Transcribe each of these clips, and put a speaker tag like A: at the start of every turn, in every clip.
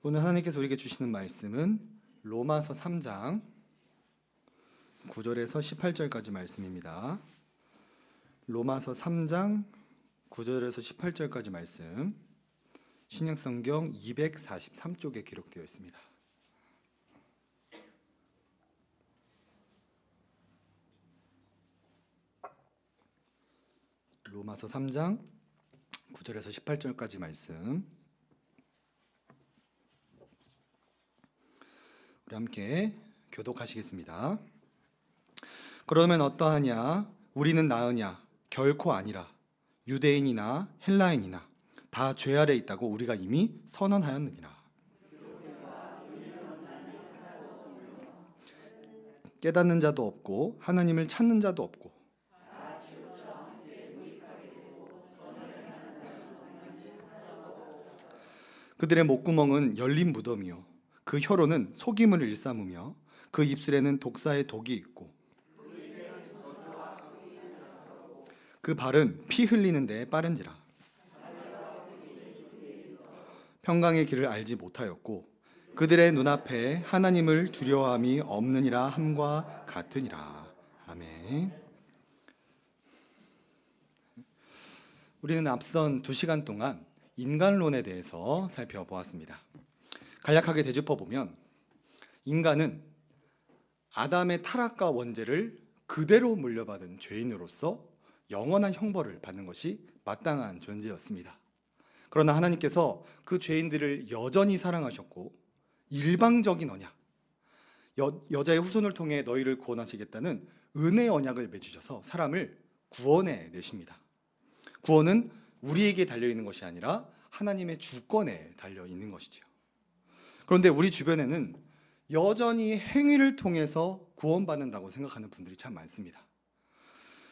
A: 오늘 하나님께서 우리에게 주시는 말씀은 로마서 3장 9절에서 18절까지 말씀입니다. 로마서 3장 9절에서 18절까지 말씀, 신약성경 243쪽에 기록되어 있습니다. 로마서 3장 9절에서 18절까지 말씀, 우리 함께 교독하시겠습니다. 그러면 어떠하냐? 우리는 나으냐? 결코 아니라. 유대인이나 헬라인이나 다 죄 아래 있다고 우리가 이미 선언하였느니라. 깨닫는 자도 없고 하나님을 찾는 자도 없고 그들의 목구멍은 열린 무덤이요 그 혀로는 속임을 일삼으며 그 입술에는 독사의 독이 있고 그 발은 피 흘리는 데에 빠른지라. 평강의 길을 알지 못하였고 그들의 눈앞에 하나님을 두려워함이 없느니라 함과 같으니라. 아멘. 우리는 앞선 2시간 동안 인간론에 대해서 살펴보았습니다. 간략하게 되짚어보면 인간은 아담의 타락과 원죄를 그대로 물려받은 죄인으로서 영원한 형벌을 받는 것이 마땅한 존재였습니다. 그러나 하나님께서 그 죄인들을 여전히 사랑하셨고 일방적인 언약, 여자의 후손을 통해 너희를 구원하시겠다는 은혜의 언약을 맺으셔서 사람을 구원해 내십니다. 구원은 우리에게 달려있는 것이 아니라 하나님의 주권에 달려있는 것이죠. 그런데 우리 주변에는 여전히 행위를 통해서 구원받는다고 생각하는 분들이 참 많습니다.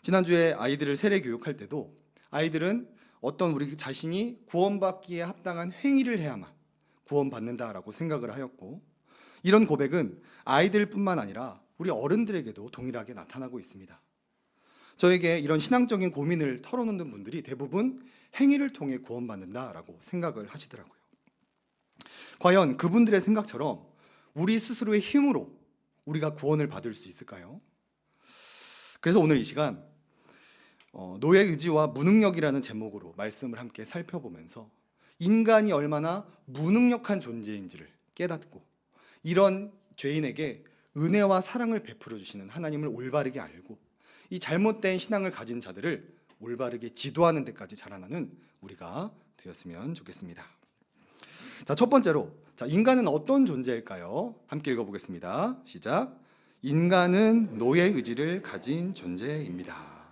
A: 지난주에 아이들을 세례 교육할 때도 아이들은 어떤 우리 자신이 구원받기에 합당한 행위를 해야만 구원받는다라고 생각을 하였고, 이런 고백은 아이들뿐만 아니라 우리 어른들에게도 동일하게 나타나고 있습니다. 저에게 이런 신앙적인 고민을 털어놓는 분들이 대부분 행위를 통해 구원받는다라고 생각을 하시더라고요. 과연 그분들의 생각처럼 우리 스스로의 힘으로 우리가 구원을 받을 수 있을까요? 그래서 오늘 이 시간 노예 의지와 무능력이라는 제목으로 말씀을 함께 살펴보면서 인간이 얼마나 무능력한 존재인지를 깨닫고 이런 죄인에게 은혜와 사랑을 베풀어 주시는 하나님을 올바르게 알고 이 잘못된 신앙을 가진 자들을 올바르게 지도하는 데까지 자라나는 우리가 되었으면 좋겠습니다. 자, 첫 번째로, 인간은 어떤 존재일까요? 함께 읽어보겠습니다. 시작. 인간은 노예 의지를 가진 존재입니다.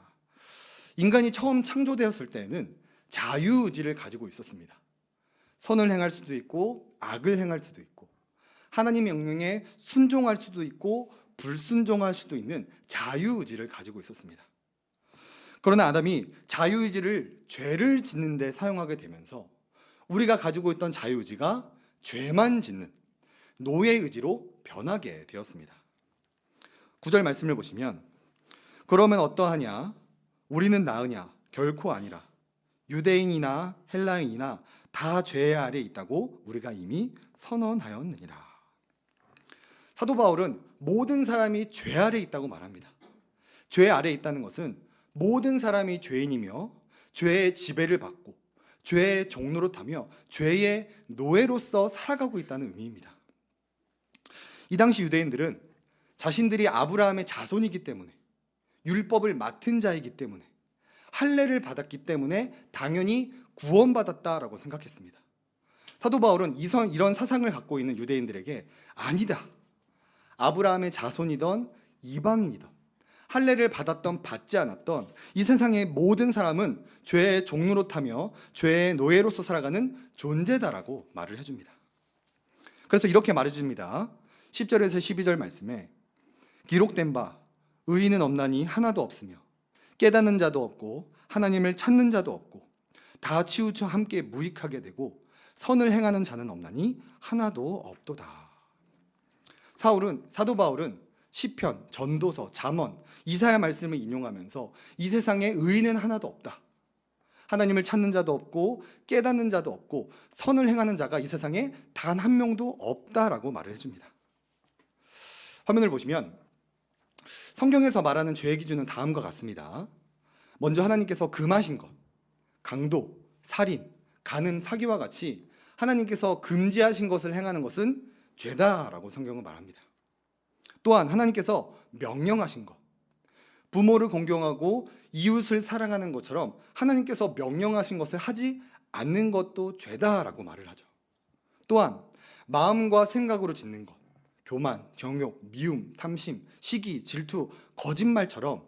A: 인간이 처음 창조되었을 때에는 자유의지를 가지고 있었습니다. 선을 행할 수도 있고 악을 행할 수도 있고 하나님의 명령에 순종할 수도 있고 불순종할 수도 있는 자유의지를 가지고 있었습니다. 그러나 아담이 자유의지를 죄를 짓는 데 사용하게 되면서 우리가 가지고 있던 자유의지가 죄만 짓는 노예의지로 변하게 되었습니다. 9절 말씀을 보시면 그러면 어떠하냐? 우리는 나으냐? 결코 아니라. 유대인이나 헬라인이나 다 죄 아래 있다고 우리가 이미 선언하였느니라. 사도 바울은 모든 사람이 죄 아래 있다고 말합니다. 죄 아래 있다는 것은 모든 사람이 죄인이며 죄의 지배를 받고 죄의 종노릇 하며 죄의 노예로서 살아가고 있다는 의미입니다. 이 당시 유대인들은 자신들이 아브라함의 자손이기 때문에 율법을 맡은 자이기 때문에 할례를 받았기 때문에 당연히 구원받았다라고 생각했습니다. 사도 바울은 이런 사상을 갖고 있는 유대인들에게 아니다. 아브라함의 자손이던 이방인이던 할례를 받았던 받지 않았던 이 세상의 모든 사람은 죄의 종노릇하며 죄의 노예로서 살아가는 존재다라고 말을 해줍니다. 그래서 이렇게 말해줍니다. 10절에서 12절 말씀에 기록된 바 의인은 없나니 하나도 없으며 깨닫는 자도 없고 하나님을 찾는 자도 없고 다 치우쳐 함께 무익하게 되고 선을 행하는 자는 없나니 하나도 없도다. 사도 바울은 시편, 전도서, 잠언, 이사야 말씀을 인용하면서 이 세상에 의인은 하나도 없다. 하나님을 찾는 자도 없고 깨닫는 자도 없고 선을 행하는 자가 이 세상에 단 한 명도 없다라고 말을 해줍니다. 화면을 보시면 성경에서 말하는 죄의 기준은 다음과 같습니다. 먼저 하나님께서 금하신 것, 강도, 살인, 간음, 사기와 같이 하나님께서 금지하신 것을 행하는 것은 죄다라고 성경은 말합니다. 또한 하나님께서 명령하신 것, 부모를 공경하고 이웃을 사랑하는 것처럼 하나님께서 명령하신 것을 하지 않는 것도 죄다라고 말을 하죠. 또한 마음과 생각으로 짓는 것, 교만, 정욕, 미움, 탐심, 시기, 질투, 거짓말처럼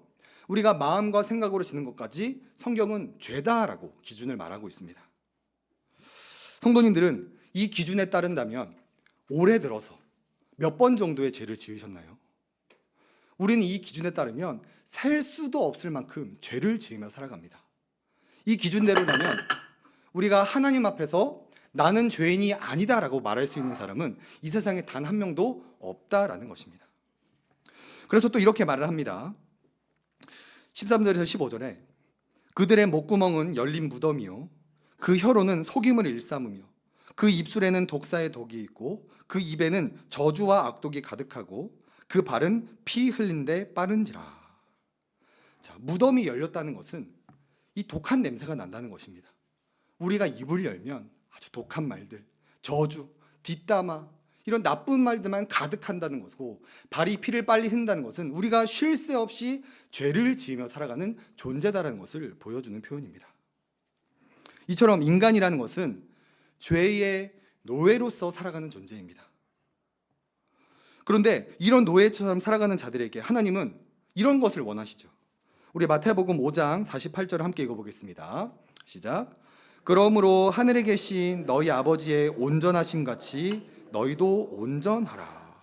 A: 우리가 마음과 생각으로 짓는 것까지 성경은 죄다라고 기준을 말하고 있습니다. 성도님들은 이 기준에 따른다면 올해 들어서 몇 번 정도의 죄를 지으셨나요? 우리는 이 기준에 따르면 셀 수도 없을 만큼 죄를 지으며 살아갑니다. 이 기준대로라면 우리가 하나님 앞에서 나는 죄인이 아니다라고 말할 수 있는 사람은 이 세상에 단 한 명도 없다라는 것입니다. 그래서 또 이렇게 말을 합니다. 13절에서 15절에 그들의 목구멍은 열린 무덤이요 그 혀로는 속임을 일삼으며 그 입술에는 독사의 독이 있고 그 입에는 저주와 악독이 가득하고 그 발은 피 흘린 데 빠른지라. 자, 무덤이 열렸다는 것은 이 독한 냄새가 난다는 것입니다. 우리가 입을 열면 아주 독한 말들, 저주, 뒷담화 이런 나쁜 말들만 가득한다는 것이고 발이 피를 빨리 흘린다는 것은 우리가 쉴 새 없이 죄를 지으며 살아가는 존재다라는 것을 보여주는 표현입니다. 이처럼 인간이라는 것은 죄의 노예로서 살아가는 존재입니다. 그런데 이런 노예처럼 살아가는 자들에게 하나님은 이런 것을 원하시죠. 우리 마태복음 5장 48절을 함께 읽어보겠습니다. 시작. 그러므로 하늘에 계신 너희 아버지의 온전하심 같이 너희도 온전하라.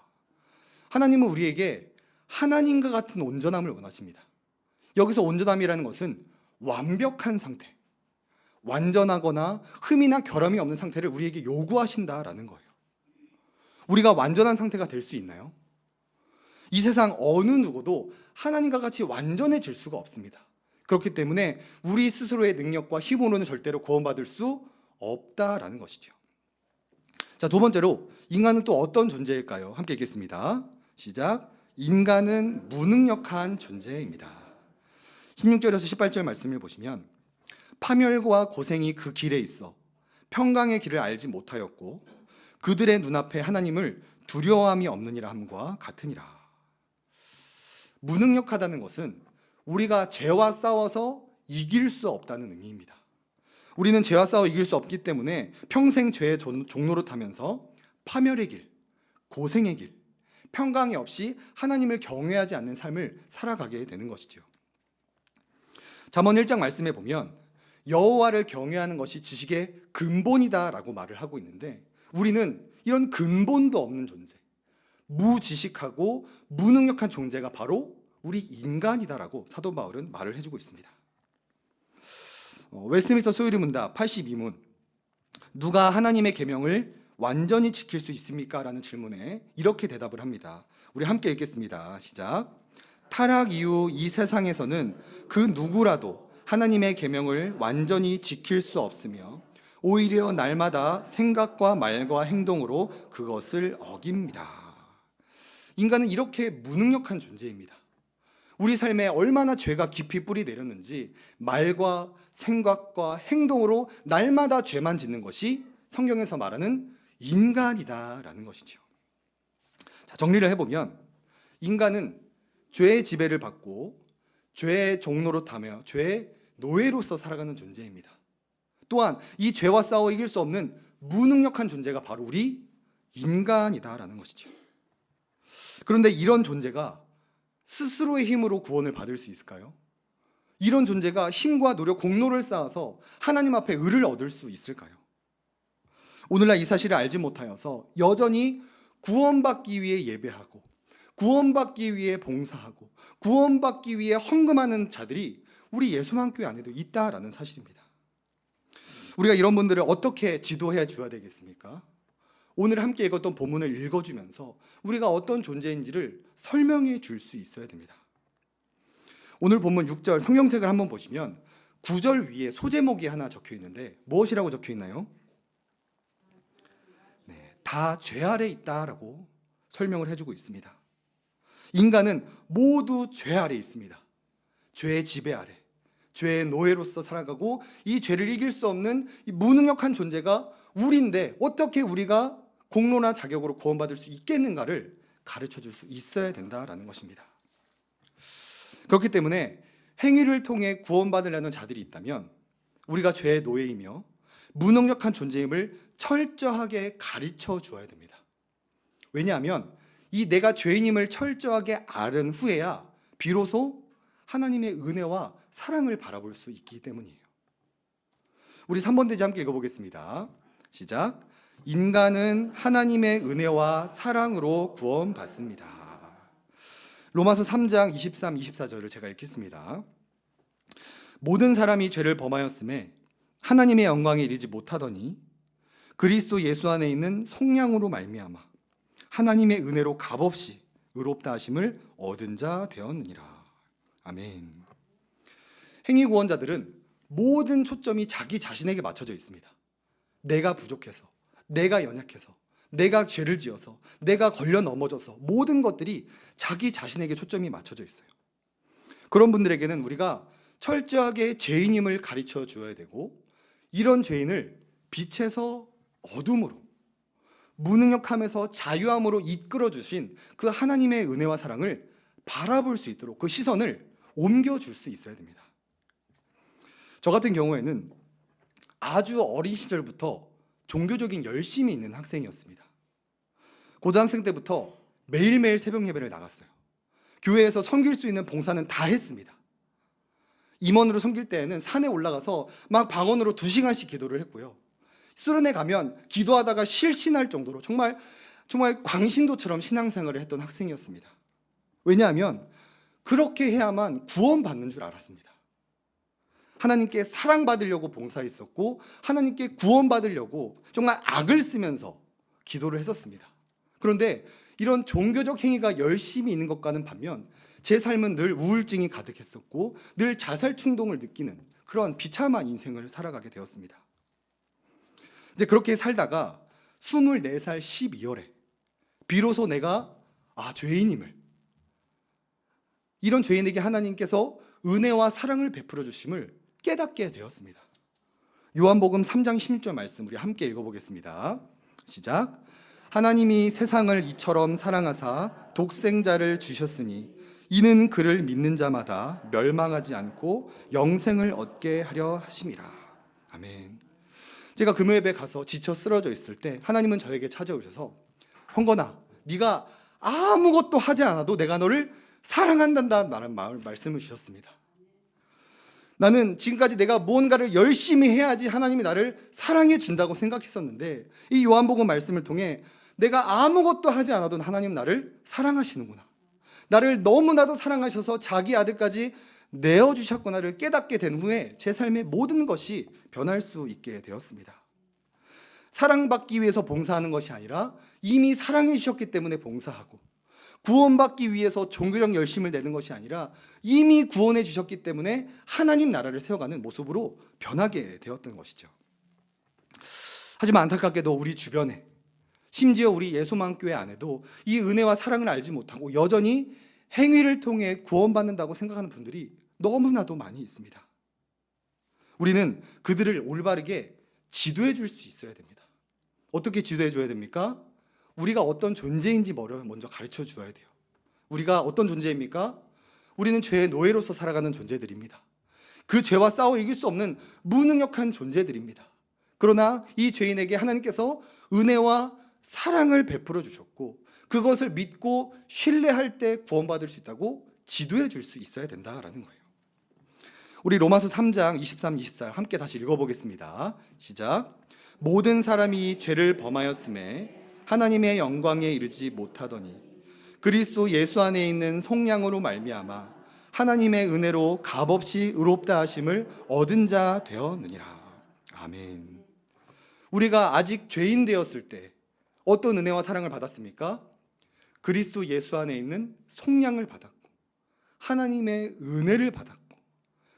A: 하나님은 우리에게 하나님과 같은 온전함을 원하십니다. 여기서 온전함이라는 것은 완벽한 상태, 완전하거나 흠이나 결함이 없는 상태를 우리에게 요구하신다라는 거예요. 우리가 완전한 상태가 될 수 있나요? 이 세상 어느 누구도 하나님과 같이 완전해질 수가 없습니다. 그렇기 때문에 우리 스스로의 능력과 힘으로는 절대로 구원받을 수 없다라는 것이죠. 자, 두 번째로 인간은 또 어떤 존재일까요? 함께 읽겠습니다. 시작. 인간은 무능력한 존재입니다. 16절에서 18절 말씀을 보시면 파멸과 고생이 그 길에 있어 평강의 길을 알지 못하였고 그들의 눈앞에 하나님을 두려워함이 없느니라 함과 같으니라. 무능력하다는 것은 우리가 죄와 싸워서 이길 수 없다는 의미입니다. 우리는 죄와 싸워 이길 수 없기 때문에 평생 죄의 종노릇하면서 파멸의 길, 고생의 길, 평강이 없이 하나님을 경외하지 않는 삶을 살아가게 되는 것이죠. 잠언 1장 말씀에 보면 여호와를 경외하는 것이 지식의 근본이다라고 말을 하고 있는데 우리는 이런 근본도 없는 존재, 무지식하고 무능력한 존재가 바로 우리 인간이다라고 사도 바울은 말을 해주고 있습니다. 웨스트민스터 소유리 문답 82문 누가 하나님의 계명을 완전히 지킬 수 있습니까? 라는 질문에 이렇게 대답을 합니다. 우리 함께 읽겠습니다. 시작. 타락 이후 이 세상에서는 그 누구라도 하나님의 계명을 완전히 지킬 수 없으며 오히려 날마다 생각과 말과 행동으로 그것을 어깁니다. 인간은 이렇게 무능력한 존재입니다. 우리 삶에 얼마나 죄가 깊이 뿌리 내렸는지 말과 생각과 행동으로 날마다 죄만 짓는 것이 성경에서 말하는 인간이다라는 것이죠. 자, 정리를 해보면 인간은 죄의 지배를 받고 죄의 종로로 타며 죄의 노예로서 살아가는 존재입니다. 또한 이 죄와 싸워 이길 수 없는 무능력한 존재가 바로 우리 인간이다라는 것이죠. 그런데 이런 존재가 스스로의 힘으로 구원을 받을 수 있을까요? 이런 존재가 힘과 노력, 공로를 쌓아서 하나님 앞에 의를 얻을 수 있을까요? 오늘날 이 사실을 알지 못하여서 여전히 구원받기 위해 예배하고 구원받기 위해 봉사하고 구원받기 위해 헌금하는 자들이 우리 예수만교회 안에도 있다라는 사실입니다. 우리가 이런 분들을 어떻게 지도해 줘야 되겠습니까? 오늘 함께 읽었던 본문을 읽어주면서 우리가 어떤 존재인지를 설명해 줄 수 있어야 됩니다. 오늘 본문 6절 성경책을 한번 보시면 구절 위에 소제목이 하나 적혀 있는데 무엇이라고 적혀 있나요? 네, 다 죄 아래 있다라고 설명을 해주고 있습니다. 인간은 모두 죄 아래 있습니다. 죄의 지배 아래, 죄의 노예로서 살아가고 이 죄를 이길 수 없는 이 무능력한 존재가 우리인데 어떻게 우리가 공로나 자격으로 구원받을 수 있겠는가를 가르쳐 줄 수 있어야 된다라는 것입니다. 그렇기 때문에 행위를 통해 구원받으려는 자들이 있다면 우리가 죄의 노예이며 무능력한 존재임을 철저하게 가르쳐 주어야 됩니다. 왜냐하면 이 내가 죄인임을 철저하게 아는 후에야 비로소 하나님의 은혜와 사랑을 바라볼 수 있기 때문이에요. 우리 3번 대지 함께 읽어보겠습니다. 시작. 인간은 하나님의 은혜와 사랑으로 구원받습니다. 로마서 3장 23, 24절을 제가 읽겠습니다. 모든 사람이 죄를 범하였음에 하나님의 영광에 이르지 못하더니 그리스도 예수 안에 있는 성령으로 말미암아 하나님의 은혜로 값없이 의롭다 하심을 얻은 자 되었느니라. 아멘. 행위 구원자들은 모든 초점이 자기 자신에게 맞춰져 있습니다. 내가 부족해서, 내가 연약해서, 내가 죄를 지어서, 내가 걸려 넘어져서 모든 것들이 자기 자신에게 초점이 맞춰져 있어요. 그런 분들에게는 우리가 철저하게 죄인임을 가르쳐 주어야 되고, 이런 죄인을 빛에서 어둠으로, 무능력함에서 자유함으로 이끌어 주신 그 하나님의 은혜와 사랑을 바라볼 수 있도록 그 시선을 옮겨줄 수 있어야 됩니다. 저 같은 경우에는 아주 어린 시절부터 종교적인 열심이 있는 학생이었습니다. 고등학생 때부터 매일매일 새벽 예배를 나갔어요. 교회에서 섬길 수 있는 봉사는 다 했습니다. 임원으로 섬길 때에는 산에 올라가서 막 방언으로 2시간씩 기도를 했고요. 수련회 가면 기도하다가 실신할 정도로 정말 광신도처럼 신앙생활을 했던 학생이었습니다. 왜냐하면 그렇게 해야만 구원받는 줄 알았습니다. 하나님께 사랑받으려고 봉사했었고 하나님께 구원받으려고 정말 악을 쓰면서 기도를 했었습니다. 그런데 이런 종교적 행위가 열심히 있는 것과는 반면 제 삶은 늘 우울증이 가득했었고 늘 자살 충동을 느끼는 그런 비참한 인생을 살아가게 되었습니다. 이제 그렇게 살다가 24살 12월에 비로소 내가 죄인임을, 이런 죄인에게 하나님께서 은혜와 사랑을 베풀어 주심을 깨닫게 되었습니다. 요한복음 3장 16절 말씀 우리 함께 읽어보겠습니다. 시작. 하나님이 세상을 이처럼 사랑하사 독생자를 주셨으니 이는 그를 믿는 자마다 멸망하지 않고 영생을 얻게 하려 하심이라. 아멘. 제가 금요예배 가서 지쳐 쓰러져 있을 때 하나님은 저에게 찾아오셔서 형건아, 네가 아무것도 하지 않아도 내가 너를 사랑한다는 말씀을 주셨습니다. 나는 지금까지 내가 무언가를 열심히 해야지 하나님이 나를 사랑해 준다고 생각했었는데 이 요한복음 말씀을 통해 내가 아무것도 하지 않아도 하나님 나를 사랑하시는구나, 나를 너무나도 사랑하셔서 자기 아들까지 내어주셨구나를 깨닫게 된 후에 제 삶의 모든 것이 변할 수 있게 되었습니다. 사랑받기 위해서 봉사하는 것이 아니라 이미 사랑해 주셨기 때문에 봉사하고, 구원받기 위해서 종교적 열심을 내는 것이 아니라 이미 구원해 주셨기 때문에 하나님 나라를 세워가는 모습으로 변하게 되었던 것이죠. 하지만 안타깝게도 우리 주변에, 심지어 우리 예수만교회 안에도 이 은혜와 사랑을 알지 못하고 여전히 행위를 통해 구원받는다고 생각하는 분들이 너무나도 많이 있습니다. 우리는 그들을 올바르게 지도해 줄 수 있어야 됩니다. 어떻게 지도해 줘야 됩니까? 우리가 어떤 존재인지 먼저 가르쳐 주어야 돼요. 우리가 어떤 존재입니까? 우리는 죄의 노예로서 살아가는 존재들입니다. 그 죄와 싸워 이길 수 없는 무능력한 존재들입니다. 그러나 이 죄인에게 하나님께서 은혜와 사랑을 베풀어 주셨고 그것을 믿고 신뢰할 때 구원받을 수 있다고 지도해 줄 수 있어야 된다라는 거예요. 우리 로마서 3장 23, 24 함께 다시 읽어보겠습니다. 시작. 모든 사람이 죄를 범하였음에 하나님의 영광에 이르지 못하더니 그리스도 예수 안에 있는 성령으로 말미암아 하나님의 은혜로 값없이 의롭다 하심을 얻은 자 되었느니라. 아멘. 우리가 아직 죄인 되었을 때 어떤 은혜와 사랑을 받았습니까? 그리스도 예수 안에 있는 성령을 받았고 하나님의 은혜를 받았고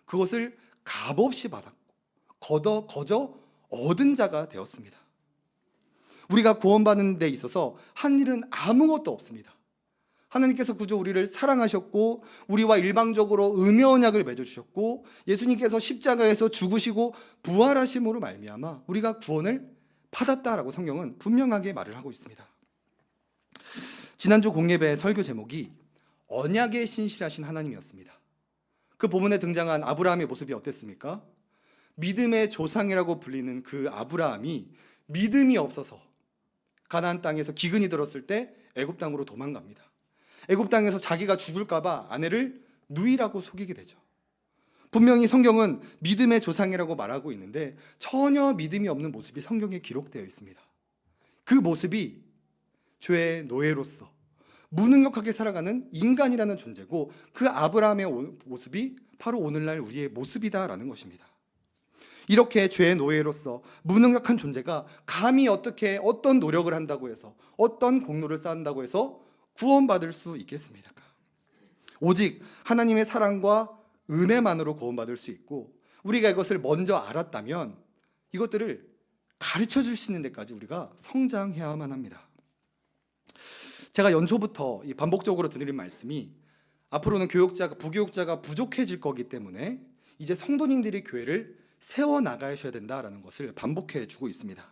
A: 그것을 값없이 받았고 거저 얻은 자가 되었습니다. 우리가 구원받는 데 있어서 한 일은 아무것도 없습니다. 하나님께서 그저 우리를 사랑하셨고 우리와 일방적으로 은혜 언약을 맺어주셨고 예수님께서 십자가에서 죽으시고 부활하심으로 말미암아 우리가 구원을 받았다라고 성경은 분명하게 말을 하고 있습니다. 지난주 공예배 설교 제목이 언약에 신실하신 하나님이었습니다. 그 본문에 등장한 아브라함의 모습이 어땠습니까? 믿음의 조상이라고 불리는 그 아브라함이 믿음이 없어서 가나안 땅에서 기근이 들었을 때 애굽 땅으로 도망갑니다. 애굽 땅에서 자기가 죽을까 봐 아내를 누이라고 속이게 되죠. 분명히 성경은 믿음의 조상이라고 말하고 있는데 전혀 믿음이 없는 모습이 성경에 기록되어 있습니다. 그 모습이 죄의 노예로서 무능력하게 살아가는 인간이라는 존재고 그 아브라함의 모습이 바로 오늘날 우리의 모습이다라는 것입니다. 이렇게 죄의 노예로서 무능력한 존재가 감히 어떻게 어떤 노력을 한다고 해서 어떤 공로를 쌓는다고 해서 구원받을 수 있겠습니까? 오직 하나님의 사랑과 은혜만으로 구원받을 수 있고 우리가 이것을 먼저 알았다면 이것들을 가르쳐 줄 수 있는 데까지 우리가 성장해야만 합니다. 제가 연초부터 반복적으로 드리는 말씀이 앞으로는 부교육자가 부족해질 거기 때문에 이제 성도님들이 교회를 세워나가셔야 된다라는 것을 반복해 주고 있습니다.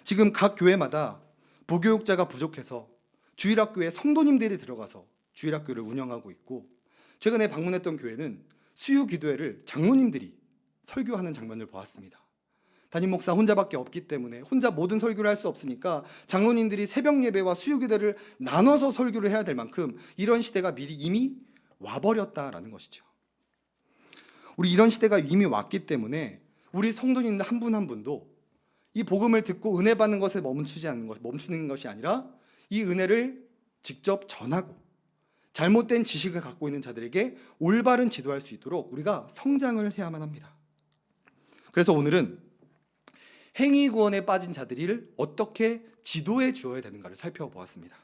A: 지금 각 교회마다 부교육자가 부족해서 주일학교에 성도님들이 들어가서 주일학교를 운영하고 있고 최근에 방문했던 교회는 수요기도회를 장로님들이 설교하는 장면을 보았습니다. 담임 목사 혼자밖에 없기 때문에 혼자 모든 설교를 할 수 없으니까 장로님들이 새벽 예배와 수요기도회를 나눠서 설교를 해야 될 만큼 이런 시대가 이미 와버렸다라는 것이죠. 우리 이런 시대가 이미 왔기 때문에 우리 성도님들 한 분 한 분도 이 복음을 듣고 은혜 받는 것에 멈추는 것이 아니라 이 은혜를 직접 전하고 잘못된 지식을 갖고 있는 자들에게 올바른 지도할 수 있도록 우리가 성장을 해야만 합니다. 그래서 오늘은 행위 구원에 빠진 자들을 어떻게 지도해 주어야 되는가를 살펴보았습니다.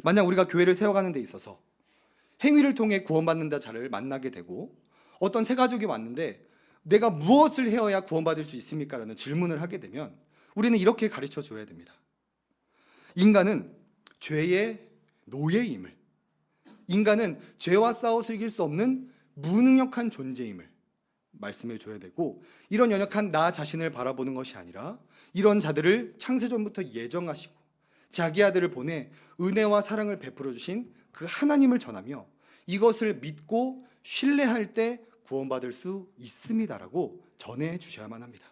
A: 만약 우리가 교회를 세워가는 데 있어서 행위를 통해 구원받는 자를 만나게 되고 어떤 새 가족이 왔는데 내가 무엇을 해야 구원받을 수 있습니까? 라는 질문을 하게 되면 우리는 이렇게 가르쳐 줘야 됩니다. 인간은 죄의 노예임을, 인간은 죄와 싸워 이길 수 없는 무능력한 존재임을 말씀해 줘야 되고 이런 연약한 나 자신을 바라보는 것이 아니라 이런 자들을 창세전부터 예정하시고 자기 아들을 보내 은혜와 사랑을 베풀어 주신 그 하나님을 전하며 이것을 믿고 신뢰할 때 구원받을 수 있습니다라고 전해 주셔야만 합니다.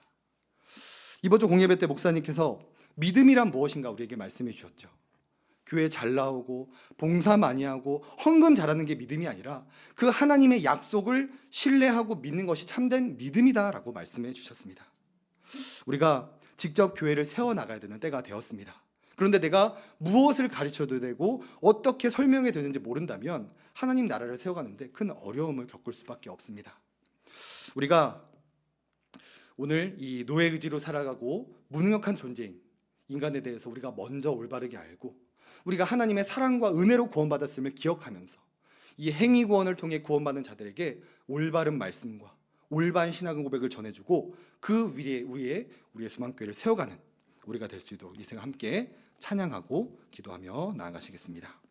A: 이번 주 공예배 때 목사님께서 믿음이란 무엇인가 우리에게 말씀해 주셨죠. 교회 잘 나오고 봉사 많이 하고 헌금 잘하는 게 믿음이 아니라 그 하나님의 약속을 신뢰하고 믿는 것이 참된 믿음이다라고 말씀해 주셨습니다. 우리가 직접 교회를 세워나가야 되는 때가 되었습니다. 그런데 내가 무엇을 가르쳐도 되고 어떻게 설명해야 되는지 모른다면 하나님 나라를 세워가는데 큰 어려움을 겪을 수밖에 없습니다. 우리가 오늘 이 노예 의지로 살아가고 무능력한 존재인 인간에 대해서 우리가 먼저 올바르게 알고 우리가 하나님의 사랑과 은혜로 구원받았음을 기억하면서 이 행위 구원을 통해 구원받는 자들에게 올바른 말씀과 올바른 신앙 고백을 전해주고 그 위에 우리의 소망교회를 세워가는 우리가 될 수 있도록 이 생각 함께 찬양하고 기도하며 나아가시겠습니다.